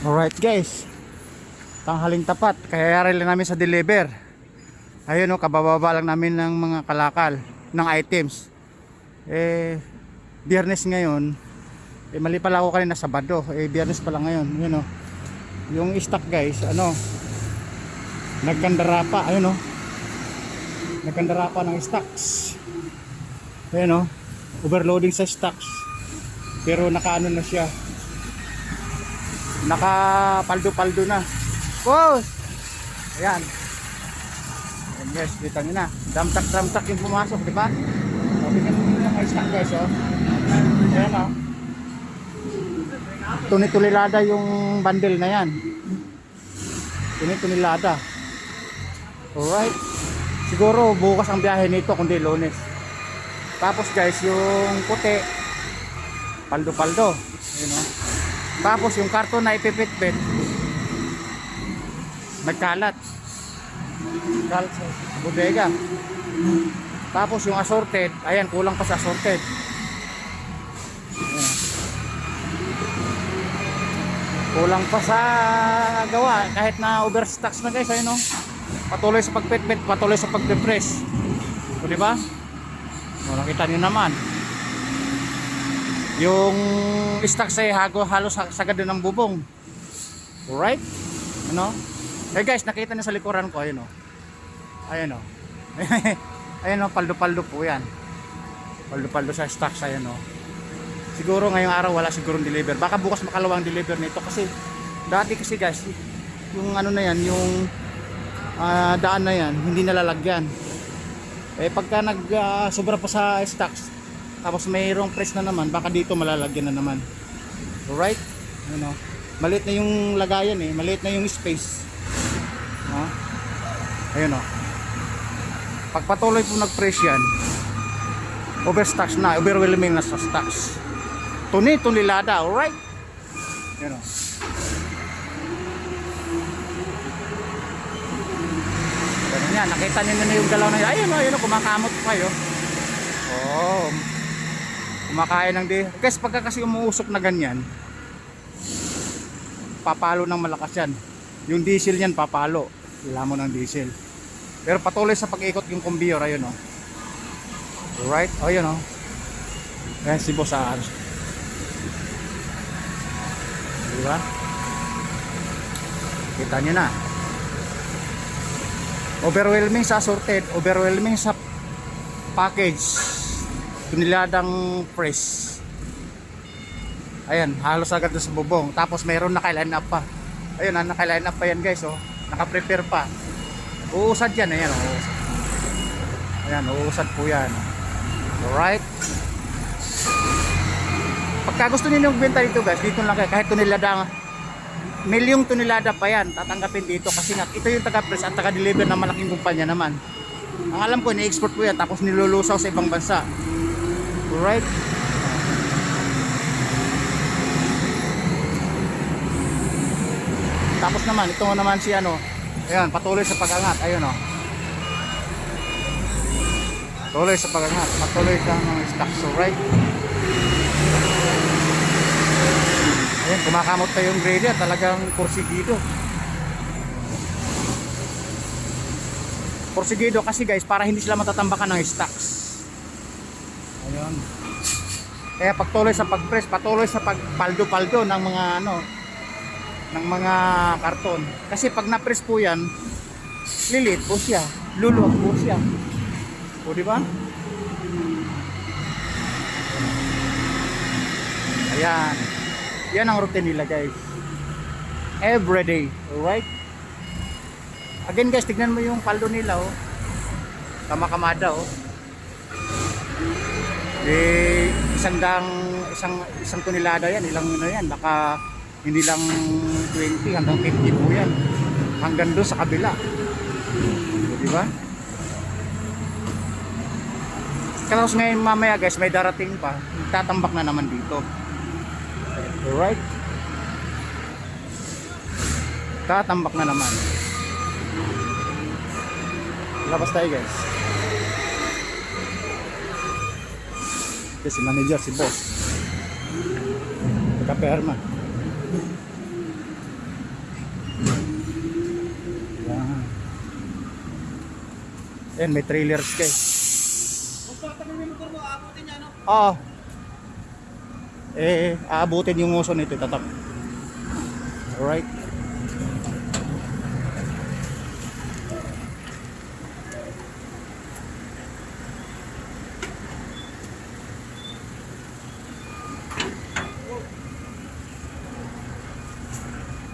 Alright guys, tanghaling tapat, kaya rin namin sa deliver. Ayun o, kabababa lang namin ng mga kalakal ng items. Biyernes ngayon, mali pala ako kanina Sabado, biyernes pala ngayon. Yun o, yung stock guys, nagkandara pa, ayun o, nagkandara pa ng stocks. Ayun o, overloading sa stocks, pero nakaano na siya, nakapaldo-paldo na. Boss! Ayan. Ayan guys, kita nyo na. Damtak yung pumasok, di ba? Tingnan nyo yung mga stock guys, oh. Ayan, oh. Tuni-tulilada yung bundle na yan. Tuni-tulilada. Alright. Siguro bukas ang biyahe nito, kundi Lunes. Tapos guys, yung puti, paldo-paldo. Ayan, oh. Tapos yung karton na ipipit-pit, nagkalat sa bodega. Tapos yung assorted, ayan, kulang pa sa assorted. Ayan. Kulang pa sa gawa, kahit na overstocks na guys, ayun, no? Patuloy sa pagpit-pit, patuloy sa pagpe-press. So, di ba? O, nakita niyo naman. Yung stocks ay halos sagad din ng bubong. Alright? Ano? Guys, nakita niyo sa likuran ko, ayun o. Ayun o. Ayun o, paldo-paldo po yan. Paldo-paldo sa stocks, ayun o. Siguro ngayong araw wala sigurong deliver. Baka bukas makalawang deliver nito kasi dati kasi guys, yung ano na yan, yung daan na yan, hindi nalalagyan. Pagka sobra pa sa stocks, tapos mayroong press na naman, baka dito malalagyan na naman. Alright? Ano? Maliit na yung lagayan maliit na yung space. Ayun o. Pag patuloy po nag-press yan, overstocks na, overwhelming na sa stocks. Tuni-tunilada, alright? Ayun o. Ganun yan, nakita nyo na yung galaw na yun. Ayun o, kumakamot pa kayo. Oh, kumakain ng guys, pagka kasi umuusok na ganyan, papalo ng malakas yan. Yung diesel yan papalo, lamon ng diesel. Pero patuloy sa pag-ikot yung conveyor, ayun o. Alright, ayun o. Ayan si Boss Aar. Diba? Kita nyo na. Overwhelming sa assorted, overwhelming sa package, tuniladang press. Ayan, halos agad sa bubong. Tapos mayroon naka-line up pa. Ayun, naka-line up pa yan guys, oh. Naka-prepare pa. Uusad yan, ayan, oh. Ayan, uusad po yan. Alright. Pagka gusto niyo magbenta dito guys, dito lang kayo. Kahit tunilada, milyong tunilada pa yan, tatanggapin dito. Kasi nga, ito yung taga-press at taga-deliver ng malaking kumpanya naman. Ang alam ko, ni-export po yan, tapos nilulusaw sa ibang bansa. Alright. Tapos naman, ito naman si ano, ayan, patuloy sa pag-angat, ayun o. Patuloy sa pag-angat, patuloy sa mga stocks, alright. Ayan, kumakamot pa yung grader, talagang porsigido. Porsigido kasi guys, para hindi sila matatambakan ng stocks. Ayun. Kaya patuloy sa pag-press, patuloy sa pagpaldo-paldo ng mga ng mga karton. Kasi pag na-press po yan, lilit po siya, luluwag po siya. O di ba? Ayan. Yan ang routine nila guys. Everyday, alright? Again guys, tignan mo yung paldo nila oh. Kamakamada oh. Isang tonelada yan, ilang na yan, baka hindi lang 20 hanggang 50 po yan, hanggang doon sa kabila, di ba? Tapos ngayon mamaya guys, may darating pa, tatambak na naman dito. Alright, tatambak na naman. Labas tayo guys. Si manager, si boss, taga-perma. Ayan, may trailers guys. Kung tatanong yung motor mo, aabutin niya, no? Oo. Aabutin yung uso nito, tatak. Alright.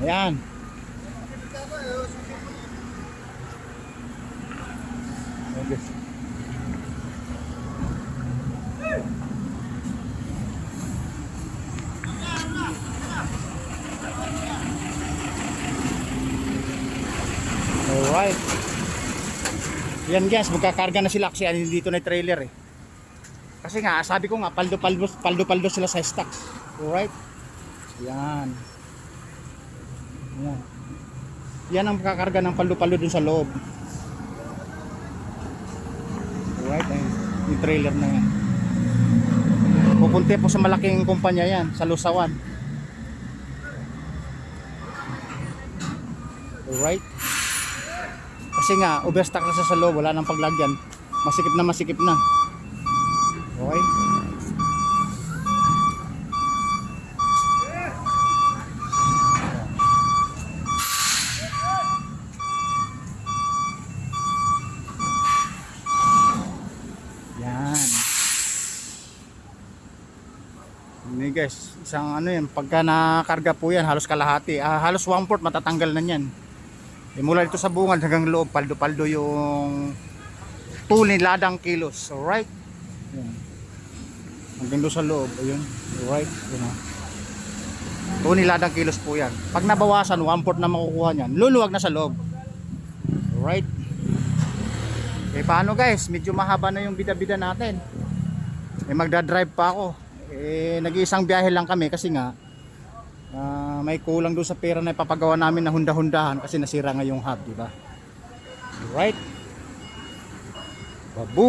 Ayan. Okay. Alright. Yan guys, magkakarga na sila kasi dito na yung trailer eh. Kasi nga, sabi ko nga, paldo-paldo sila sa stock. Alright. Yan. Yan. Yan ang magkakarga ng paldo-paldo dun sa loob. Alright, ayun. Yung trailer na yan. Pupunti po sa malaking kumpanya yan, sa Lusawan. Alright. Kasi nga, overstock na sa loob, wala nang paglagyan. Masikip na masikip na. Okay. Yan. Ini guys, isang ano yan, pagka nakarga po yan, halos kalahati. Halos 1/4 matatanggal na yan. Mula dito sa bungad hanggang loob, paldo-paldo yung ladang kilos. Alright. Yan. Hanggang doon sa loob, ayun. Alright. Ladang kilos po yan. Pag nabawasan, 1/4 na makukuha niyan, luluwag na sa loob. Alright. Paano guys? Medyo mahaba na yung bida-bida natin. Magdadrive pa ako. Nag-iisang biyahe lang kami kasi nga may kulang doon sa pera na ipapagawa namin na hunda-hundahan kasi nasira nga yung hub, di ba? Right? Babu!